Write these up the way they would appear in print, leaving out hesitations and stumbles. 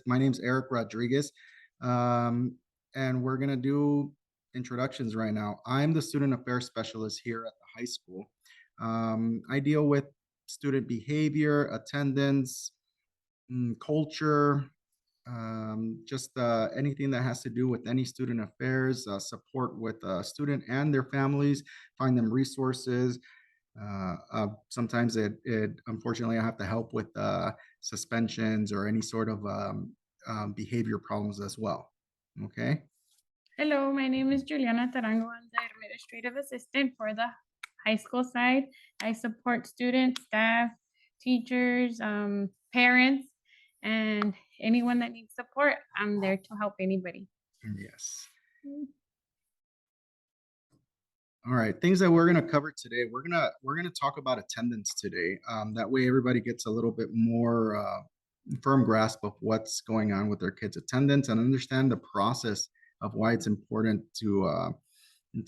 My name's Eric Rodriguez, and we're gonna do introductions right now. I'm the student affairs specialist here at the high school. I deal with student behavior, attendance, culture, just anything that has to do with any student affairs, support with student and their families, find them resources. Sometimes unfortunately, I have to help with suspensions or any sort of behavior problems as well. Okay. Hello, my name is Juliana Tarango. I'm the administrative assistant for the high school side. I support students, staff, teachers, parents, and anyone that needs support. I'm there to help anybody. Yes. All right, things that we're going to cover today. We're gonna talk about attendance today. That way, everybody gets a little bit more firm grasp of what's going on with their kids' attendance and understand the process of why it's important to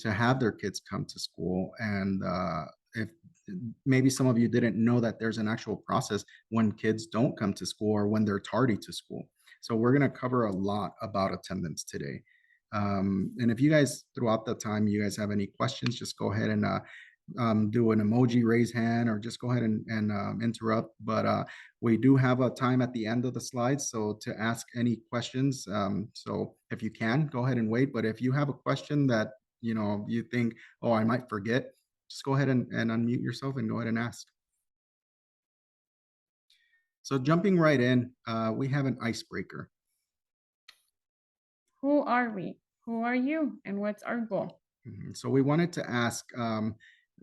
have their kids come to school. And if maybe some of you didn't know that there's an actual process when kids don't come to school or when they're tardy to school. So we're going to cover a lot about attendance today. And if you guys, throughout the time, you guys have any questions, just go ahead and do an emoji raise hand or just go ahead and interrupt. But we do have a time at the end of the slides, so to ask any questions. So if you can, go ahead and wait. But if you have a question that you think, oh, I might forget, just go ahead and unmute yourself and go ahead and ask. So jumping right in, we have an icebreaker. Who are we? Who are you? And what's our goal? So we wanted to ask,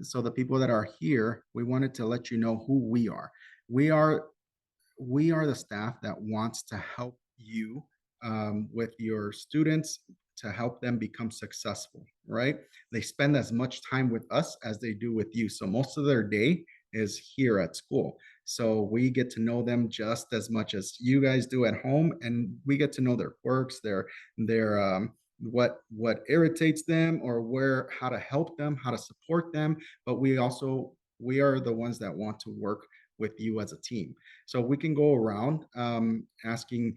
so the people that are here, we wanted to let you know who we are. We are the staff that wants to help you with your students to help them become successful, right? They spend as much time with us as they do with you. So most of their day is here at school. So we get to know them just as much as you guys do at home, and we get to know their quirks, their what irritates them, or how to help them, how to support them. But we are the ones that want to work with you as a team. So we can go around asking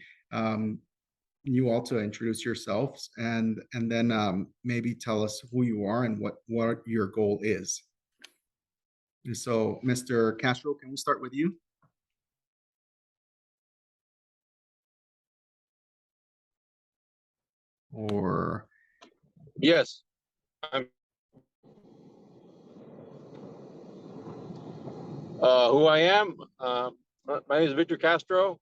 you all to introduce yourselves and then maybe tell us who you are and what your goal is. And so, Mr. Castro, can we start with you? Or yes, who I am. My name is Victor Castro.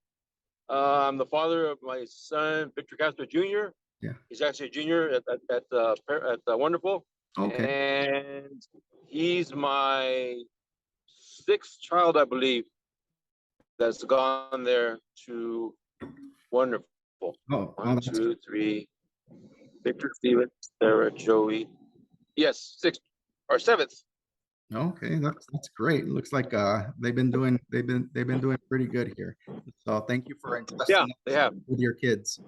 I'm the father of my son, Victor Castro Jr. Yeah. He's actually a junior at Wonderful. Okay. And he's my sixth child, I believe, that's gone there to Wonderful. Oh, One, two, three. Victor, Steven, Sarah, Joey. Yes, sixth or seventh. Okay, that's great. It looks like they've been doing pretty good here. So thank you for entrusting us with your kids.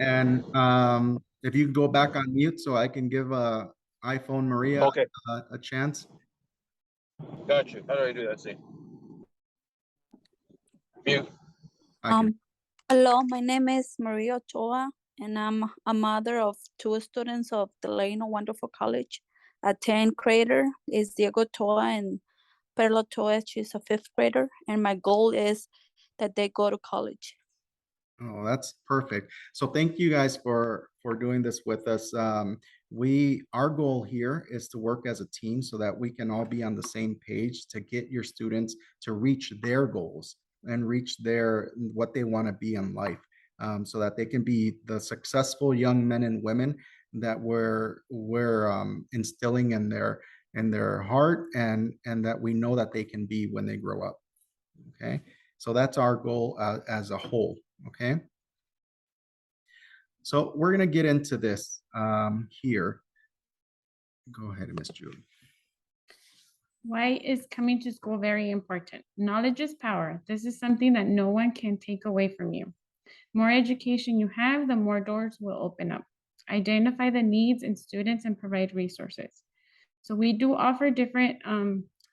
And if you go back on mute so I can give iPhone Maria a chance. Gotcha. How do I do that? See. Mute. Hello, my name is Maria Ochoa, and I'm a mother of two students of Delano Wonderful College. A 10th grader is Diego Ochoa, and Perla Ochoa, she's a 5th grader, and my goal is that they go to college. Oh, that's perfect. So thank you guys for doing this with us. Our goal here is to work as a team so that we can all be on the same page to get your students to reach their goals and reach what they want to be in life, so that they can be the successful young men and women that we're instilling in their heart and that we know that they can be when they grow up. Okay, so that's our goal as a whole. Okay, so we're gonna get into this here. Go ahead, Ms. Julie. Why is coming to school very important? Knowledge is power. This is something that no one can take away from you. More education you have, the more doors will open up. Identify the needs in students and provide resources. So we do offer different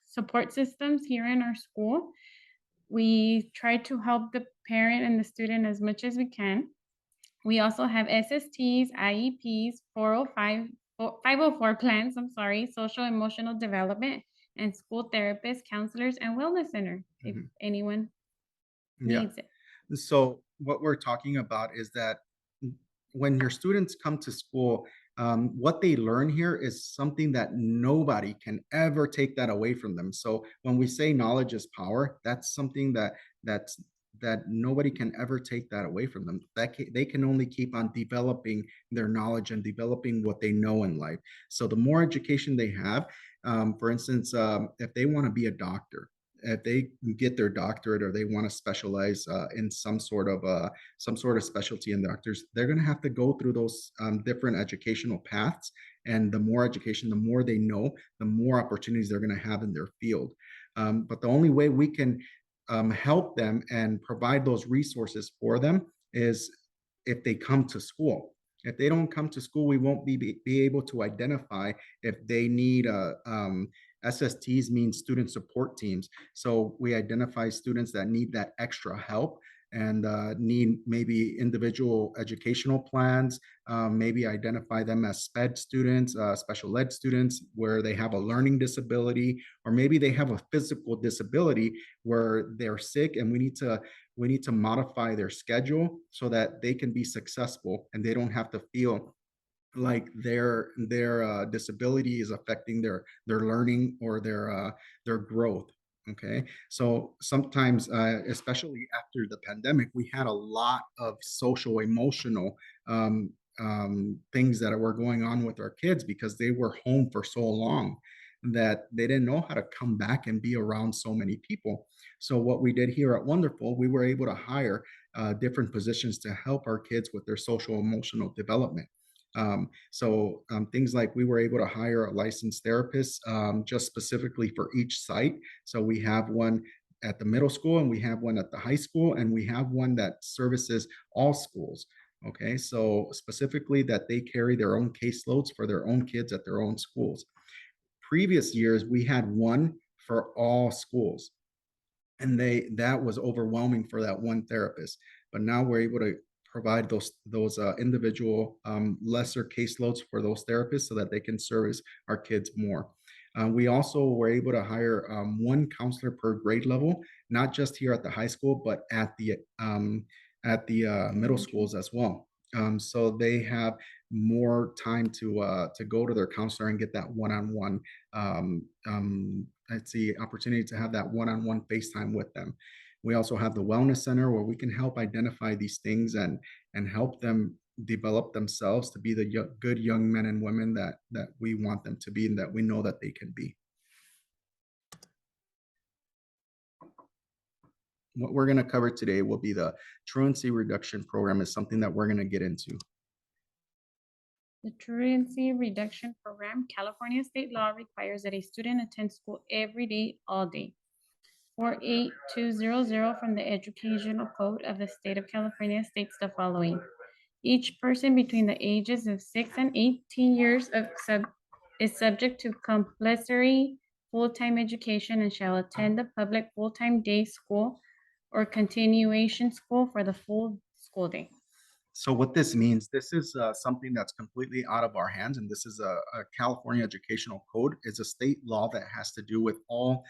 support systems here in our school. We try to help the parent and the student as much as we can. We also have SSTs, IEPs, 405, 504 plans, social emotional development, and school therapists, counselors, and wellness center, if Mhm. anyone Yeah. needs it. So what we're talking about is that when your students come to school, what they learn here is something that nobody can ever take that away from them. So when we say knowledge is power, that's something that's that nobody can ever take that away from them. They can only keep on developing their knowledge and developing what they know in life. So the more education they have, for instance, if they want to be a doctor, if they get their doctorate or they want to specialize in some sort of specialty in doctors, they're going to have to go through those different educational paths. And the more education, the more they know, the more opportunities they're going to have in their field. But the only way we can help them and provide those resources for them is if they come to school. If they don't come to school, we won't be able to identify if they need SSTs, means student support teams. So we identify students that need that extra help and need maybe individual educational plans, maybe identify them as SPED students, special ed students, where they have a learning disability, or maybe they have a physical disability where they're sick and we need to modify their schedule so that they can be successful and they don't have to feel like their disability is affecting their learning or their growth. Okay, so sometimes especially after the pandemic, we had a lot of social emotional um, things that were going on with our kids because they were home for so long that they didn't know how to come back and be around so many people. So what we did here at Wonderful, we were able to hire different positions to help our kids with their social emotional development. Things like we were able to hire a licensed therapist just specifically for each site. So we have one at the middle school and we have one at the high school and we have one that services all schools. Okay, so specifically that they carry their own caseloads for their own kids at their own schools. Previous years, we had one for all schools and that was overwhelming for that one therapist. But now we're able to provide those individual lesser caseloads for those therapists so that they can service our kids more. We also were able to hire one counselor per grade level, not just here at the high school, but at the middle schools as well. So they have more time to go to their counselor and get that one-on-one it's the opportunity to have that one-on-one FaceTime with them. We also have the wellness center where we can help identify these things and help them develop themselves to be the good young men and women that we want them to be and that we know that they can be. What we're going to cover today will be the truancy reduction program, is something that we're going to get into. The truancy reduction program, California state law requires that a student attend school every day, all day. 48200 from the Educational Code of the State of California states the following. Each person between the ages of 6 and 18 years is subject to compulsory full-time education and shall attend the public full-time day school or continuation school for the full school day. So what this means, this is something that's completely out of our hands, and this is a California Educational Code. It's a state law that has to do with all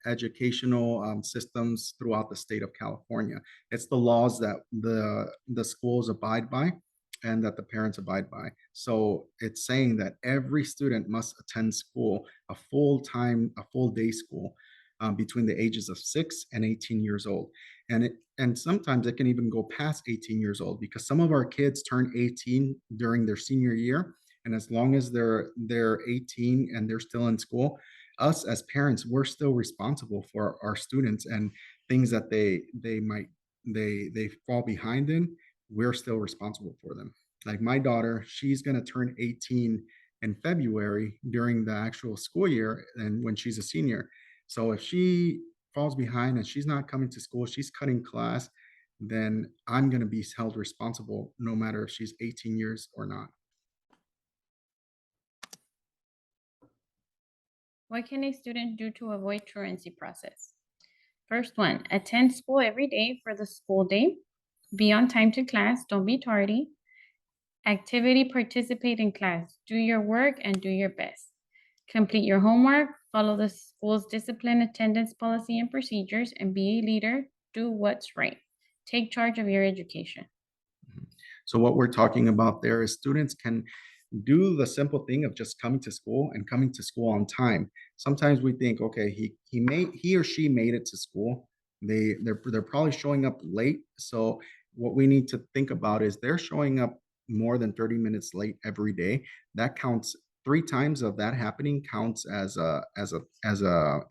educational systems throughout the state of California. It's the laws that the schools abide by and that the parents abide by. So it's saying that every student must attend school, a full day school, between the ages of 6 and 18 years old. And sometimes it can even go past 18 years old because some of our kids turn 18 during their senior year. And as long as they're 18 and they're still in school, us as parents, we're still responsible for our students, and things that they fall behind in, we're still responsible for them. Like my daughter, she's going to turn 18 in February during the actual school year and when she's a senior. So if she falls behind and she's not coming to school, she's cutting class, then I'm going to be held responsible no matter if she's 18 years or not. What can a student do to avoid truancy process? First one, attend school every day for the school day. Be on time to class, don't be tardy. Activity, participate in class. Do your work and do your best. Complete your homework, follow the school's discipline, attendance policy and procedures, and be a leader. Do what's right. Take charge of your education. So what we're talking about there is students can do the simple thing of just coming to school and coming to school on time. Sometimes we think, okay, he or she made it to school. They're probably showing up late. So what we need to think about is they're showing up more than 30 minutes late every day. That counts. 3 times of that happening counts as a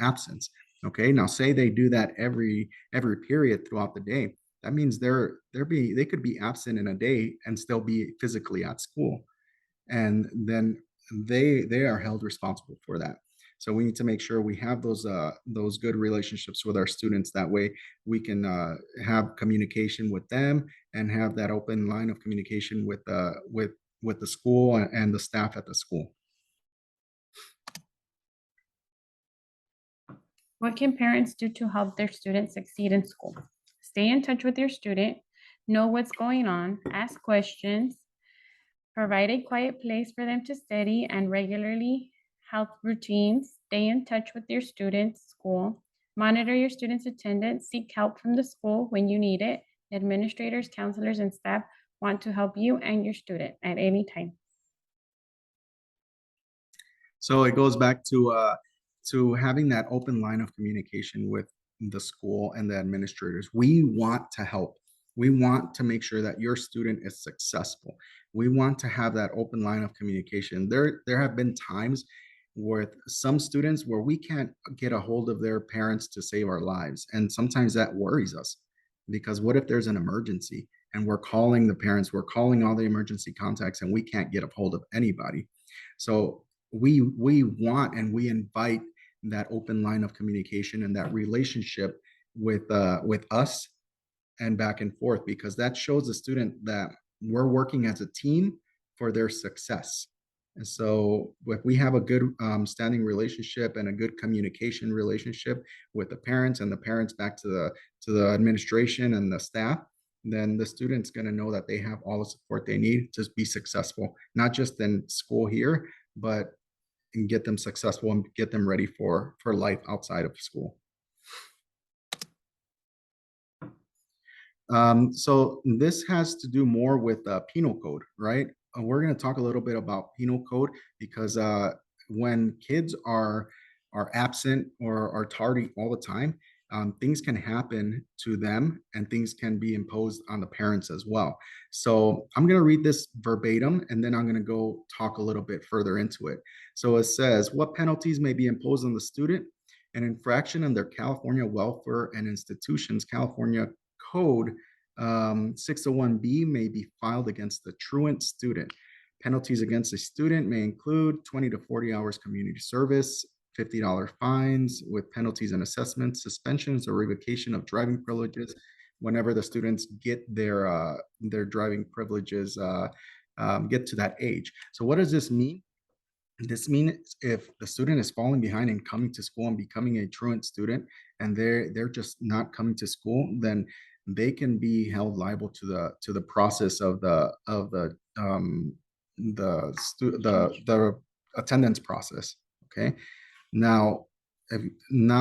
absence. Okay. Now say they do that every period throughout the day. That means they could be absent in a day and still be physically at school, and then they are held responsible for that. So we need to make sure we have those good relationships with our students. That way we can have communication with them and have that open line of communication with the school and the staff at the school. What can parents do to help their students succeed in school? Stay in touch with your student, know what's going on, ask questions, provide a quiet place for them to study, and regularly health routines. Stay in touch with your students' school. Monitor your students' attendance. Seek help from the school when you need it. Administrators, counselors, and staff want to help you and your student at any time. So it goes back to having that open line of communication with the school and the administrators. We want to help. We want to make sure that your student is successful. We want to have that open line of communication. There have been times with some students where we can't get a hold of their parents to save our lives. And sometimes that worries us, because what if there's an emergency and we're calling the parents, we're calling all the emergency contacts, and we can't get a hold of anybody. So we want and we invite that open line of communication and that relationship with us and back and forth, because that shows the student that we're working as a team for their success. And so if we have a good standing relationship and a good communication relationship with the parents, and the parents back to the administration and the staff, then the student's going to know that they have all the support they need to be successful, not just in school here, but and get them successful and get them ready for life outside of school. So this has to do more with Penal Code, right? We're going to talk a little bit about Penal Code, because when kids are absent or are tardy all the time, things can happen to them and things can be imposed on the parents as well. So I'm going to read this verbatim, and then I'm going to go talk a little bit further into it. So it says, what penalties may be imposed on the student? An infraction under California Welfare and Institutions California Code 601B may be filed against the truant student. Penalties against a student may include 20 to 40 hours community service, $50 fines with penalties and assessments, suspensions or revocation of driving privileges whenever the students get their driving privileges get to that age. So what does this mean? This means if the student is falling behind and coming to school and becoming a truant student, and they're just not coming to school, then they can be held liable to the process of the attendance process. Okay. Now,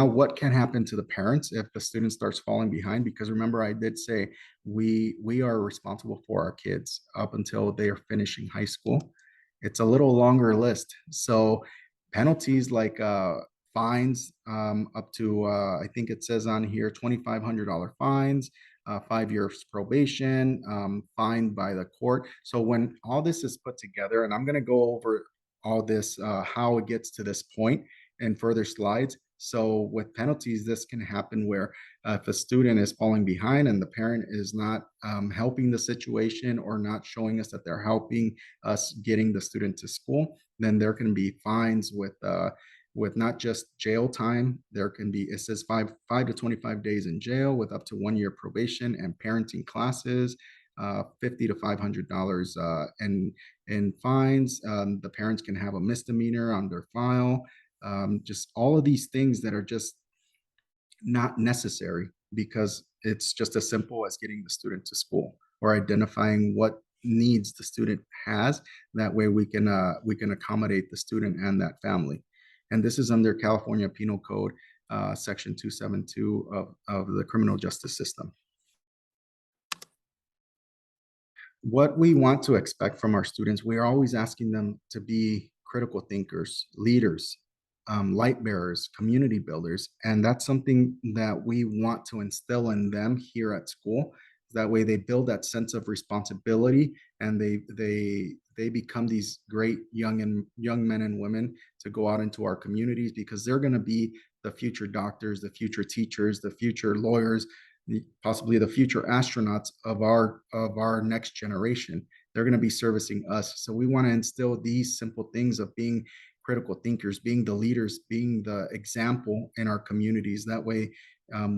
what can happen to the parents if the student starts falling behind? Because remember, I did say we are responsible for our kids up until they are finishing high school. It's a little longer list. So penalties like fines up to I think it says on here $2,500 fines, 5 years probation, fined by the court. So when all this is put together, and I'm going to go over all this, how it gets to this point in further slides. So with penalties, this can happen where if a student is falling behind and the parent is not helping the situation or not showing us that they're helping us getting the student to school, then there can be fines with not just jail time. There can be, it says 5 to 25 days in jail with up to 1 year probation and parenting classes, $50 to $500 in fines. The parents can have a misdemeanor on their file. Just all of these things that are just not necessary, because it's just as simple as getting the student to school or identifying what needs the student has. That way we can accommodate the student and that family. And this is under California Penal Code, Section 272 of the criminal justice system. What we want to expect from our students, we are always asking them to be critical thinkers, leaders, light bearers, community builders. And that's something that we want to instill in them here at school. That way they build that sense of responsibility, and they become these great young men and women to go out into our communities, because they're going to be the future doctors, the future teachers, the future lawyers, possibly the future astronauts of our next generation. They're going to be servicing us. So we want to instill these simple things of being critical thinkers, being the leaders, being the example in our communities. That way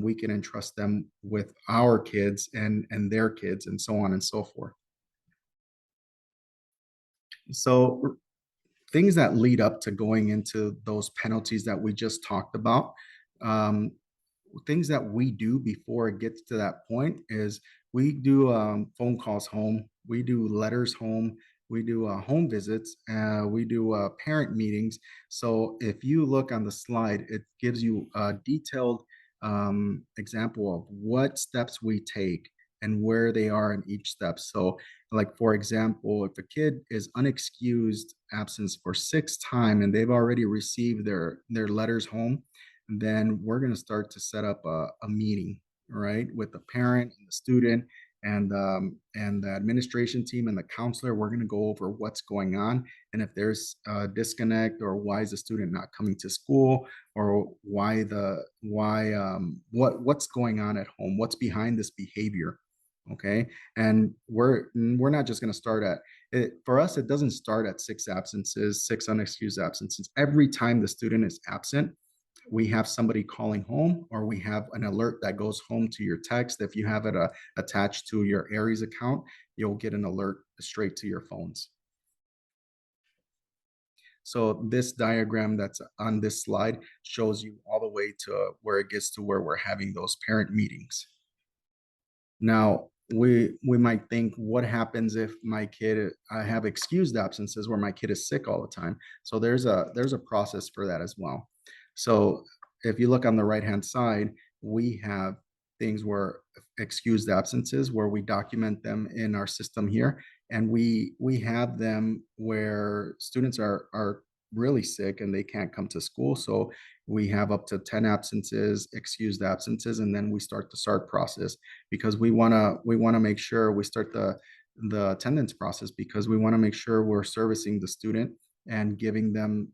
we can entrust them with our kids and their kids, and so on and so forth. So things that lead up to going into those penalties that we just talked about, things that we do before it gets to that point is we do phone calls home, we do letters home, we do home visits, we do parent meetings. So if you look on the slide, it gives you a detailed example of what steps we take and where they are in each step. So like, for example, if a kid is unexcused absence for 6th time and they've already received their letters home, then we're going to start to set up a meeting, right, with the parent and the student and the administration team and the counselor. We're going to go over what's going on, and if there's a disconnect, or why is the student not coming to school, or what's going on at home, what's behind this behavior. Okay, and we're not just going to start at it. For us, it doesn't start at 6 absences, 6 unexcused absences. Every time the student is absent, we have somebody calling home, or we have an alert that goes home to your text. If you have it attached to your Aries account, you'll get an alert straight to your phones. So this diagram that's on this slide shows you all the way to where it gets to where we're having those parent meetings. Now, we might think, what happens if my kid, I have excused absences where my kid is sick all the time? So there's a process for that as well. So if you look on the right-hand side, we have things where excused absences, where we document them in our system here, and we have them where students are really sick and they can't come to school. So we have up to 10 absences, excused absences, and then we start the SARP process, because we want to make sure we start the attendance process, because we want to make sure we're servicing the student and giving them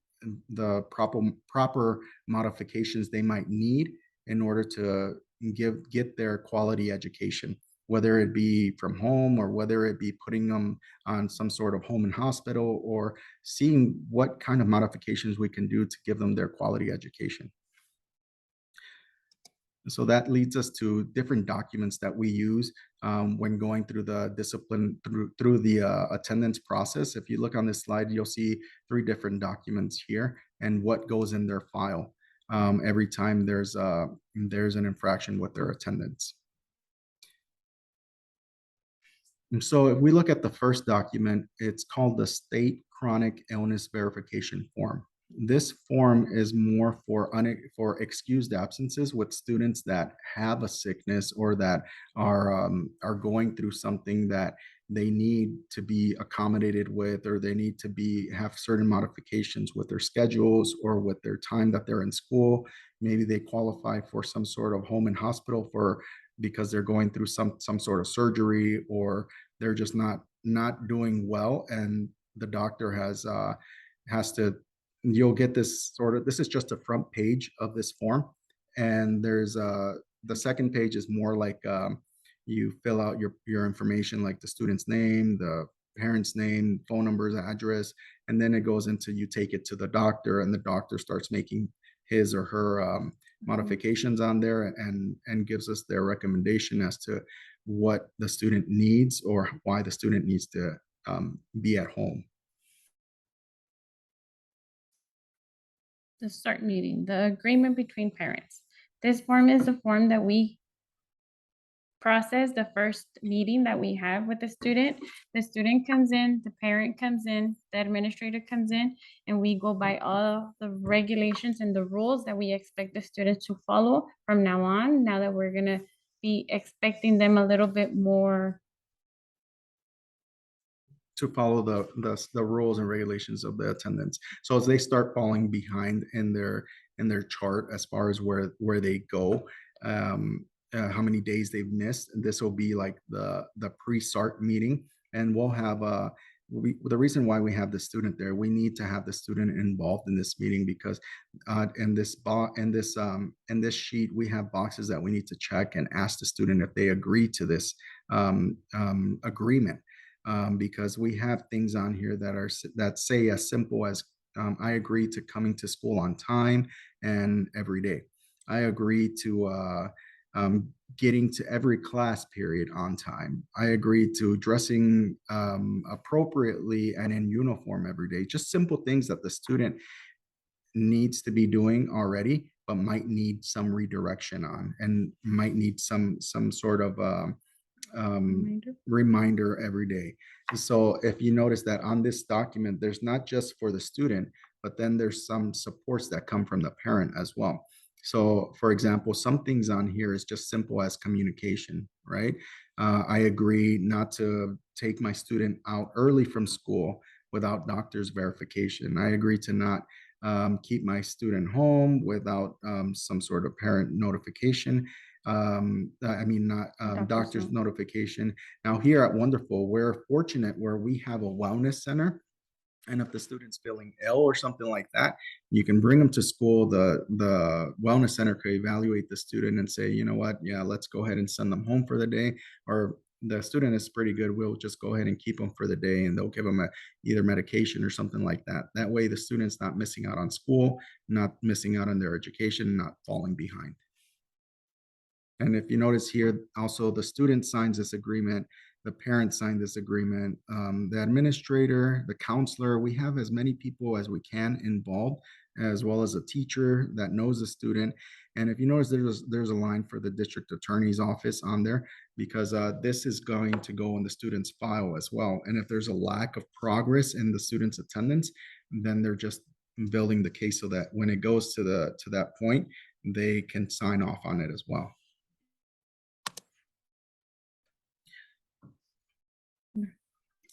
the proper modifications they might need in order to get their quality education, whether it be from home, or whether it be putting them on some sort of home and hospital, or seeing what kind of modifications we can do to give them their quality education. So that leads us to different documents that we use when going through the discipline, through the attendance process. If you look on this slide, you'll see 3 different documents here and what goes in their file every time there's an infraction with their attendance. And so if we look at the first document, it's called the State Chronic Illness Verification Form. This form is more for excused absences with students that have a sickness, or that are going through something that they need to be accommodated with, or they need to have certain modifications with their schedules or with their time that they're in school. Maybe they qualify for some sort of home and hospital because they're going through some sort of surgery, or they're just not doing well, and the doctor has to. You'll get this is just a front page of this form, and there's the second page is more like you fill out your information, like the student's name, the parent's name, phone numbers, address, and then it goes into, you take it to the doctor, and the doctor starts making his or her modifications on there, and gives us their recommendation as to what the student needs, or why the student needs to be at home. The SARP meeting, the agreement between parents. This form is the form that we process the first meeting that we have with the student. The student comes in, the parent comes in, the administrator comes in, and we go by all the regulations and the rules that we expect the students to follow from now on, now that we're gonna be expecting them a little bit more. To follow the rules and regulations of the attendance. So as they start falling behind in their chart as far as where they go, how many days they've missed, and this will be like the pre-SARP meeting, and we'll have the reason why we have the student there, we need to have the student involved in this meeting because in this sheet we have boxes that we need to check and ask the student if they agree to this agreement. Because we have things on here that say as simple as I agree to coming to school on time and every day. I agree to getting to every class period on time. I agree to dressing appropriately and in uniform every day. Just simple things that the student needs to be doing already, but might need some redirection on and might need some sort of reminder every day. So if you notice that on this document, there's not just for the student, but then there's some supports that come from the parent as well. So for example, some things on here is just simple as communication, right? I agree not to take my student out early from school without doctor's verification. I agree to not keep my student home without some sort of parent notification. Doctor's notification. Now here at Wonderful, we're fortunate where we have a wellness center. And if the student's feeling ill or something like that, you can bring them to school. The wellness center could evaluate the student and say, you know what, yeah, let's go ahead and send them home for the day. Or the student is pretty good, we'll just go ahead and keep them for the day, and they'll give them either medication or something like that. That way the student's not missing out on school, not missing out on their education, not falling behind. And if you notice here, also the student signs this agreement, the parent signed this agreement, the administrator, the counselor, we have as many people as we can involved, as well as a teacher that knows the student. And if you notice, there's a line for the district attorney's office on there, because this is going to go in the student's file as well. And if there's a lack of progress in the student's attendance, then they're just building the case so that when it goes to that point, they can sign off on it as well.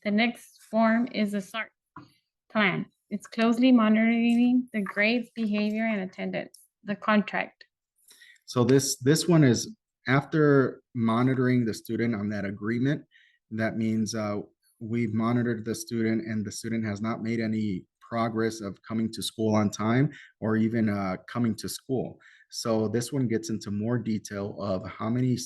The next form is a SARP plan. It's closely monitoring the grades, behavior, and attendance, the contract. So this one is after monitoring the student on that agreement. That means we've monitored the student and the student has not made any progress of coming to school on time or even coming to school. So this one gets into more detail of how many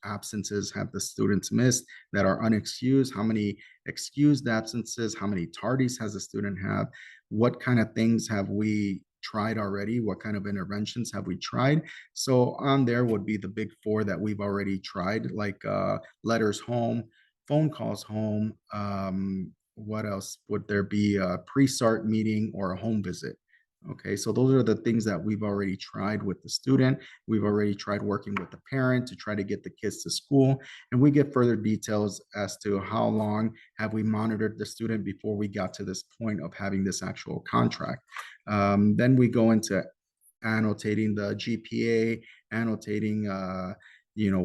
absences have the students missed that are unexcused, how many excused absences, how many tardies has the student have, what kind of things have we tried already, what kind of interventions have we tried. So on there would be the big four that we've already tried, like letters home, phone calls home. What else would there be? A pre-SART meeting or a home visit. Okay, so those are the things that we've already tried with the student. We've already tried working with the parent to try to get the kids to school. And we get further details as to how long have we monitored the student before we got to this point of having this actual contract. Then we go into annotating the GPA, annotating,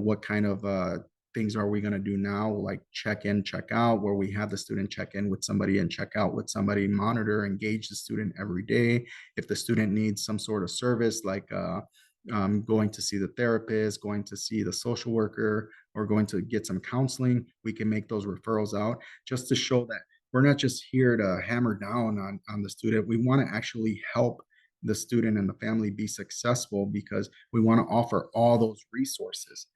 what kind of things are we going to do now, like check in, check out, where we have the student check in with somebody and check out with somebody, monitor, engage the student every day. If the student needs some sort of service, like going to see the therapist, going to see the social worker, or going to get some counseling, we can make those referrals out just to show that we're not just here to hammer down on the student. We want to actually help the student and the family be successful, because we want to offer all those resources.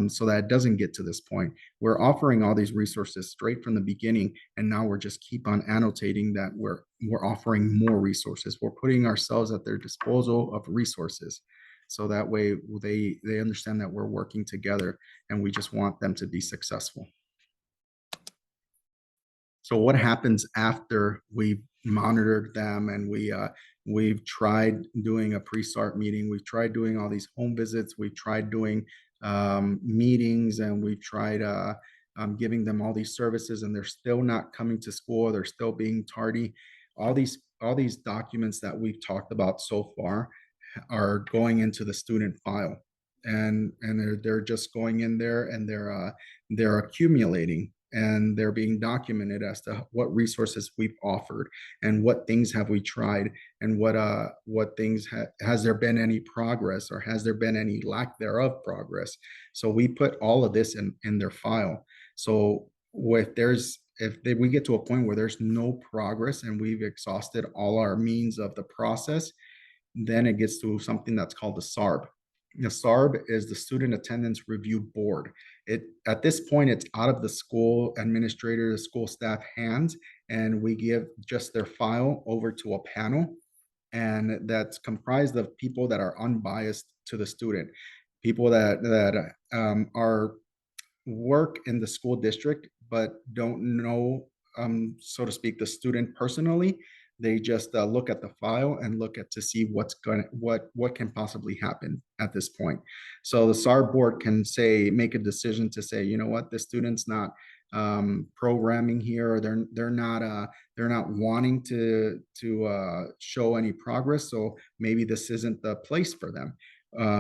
So that it doesn't get to this point. We're offering all these resources straight from the beginning, and now we're just keep on annotating that we're offering more resources. We're putting ourselves at their disposal of resources, so that way they understand that we're working together, and we just want them to be successful. So what happens after we've monitored them, and we've tried doing a pre-SARP meeting. We've tried doing all these home visits. We've tried doing meetings, and we've tried giving them all these services, and they're still not coming to school. They're still being tardy. All these documents that we've talked about so far are going into the student file, and they're just going in there, and they're accumulating, and they're being documented as to what resources we've offered and what things have we tried, and what things has there been any progress, or has there been any lack thereof progress. So we put all of this in their file. So if we get to a point where there's no progress and we've exhausted all our means of the process, then it gets to something that's called the SARP. The SARB is the Student Attendance Review Board. At this point, it's out of the school administrator, the school staff hands, and we give just their file over to a panel, and that's comprised of people that are unbiased to the student, people that are work in the school district but don't know, so to speak, the student personally. They just look at the file and look at to see what can possibly happen at this point. So the SAR board can make a decision to say, you know what, the student's not programming here, or they're not wanting to show any progress. So maybe this isn't the place for them.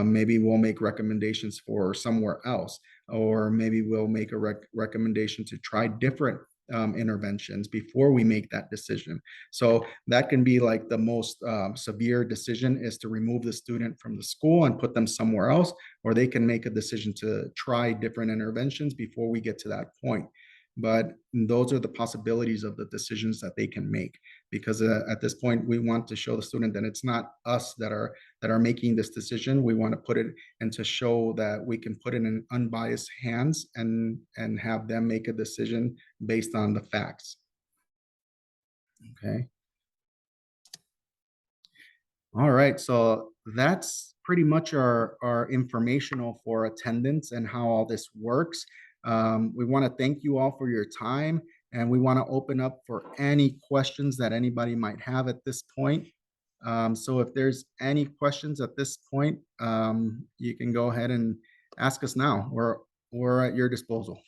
Maybe we'll make recommendations for somewhere else, or maybe we'll make a recommendation to try different interventions before we make that decision. So that can be like the most severe decision, is to remove the student from the school and put them somewhere else, or they can make a decision to try different interventions before we get to that point. But those are the possibilities of the decisions that they can make, because at this point we want to show the student that it's not us that are making this decision. We want to put it and to show that we can put it in unbiased hands and have them make a decision based on the facts. Okay. All right, so that's pretty much our informational for attendance and how all this works. We want to thank you all for your time, and we want to open up for any questions that anybody might have at this point. So if there's any questions at this point, you can go ahead and ask us now. We're at your disposal.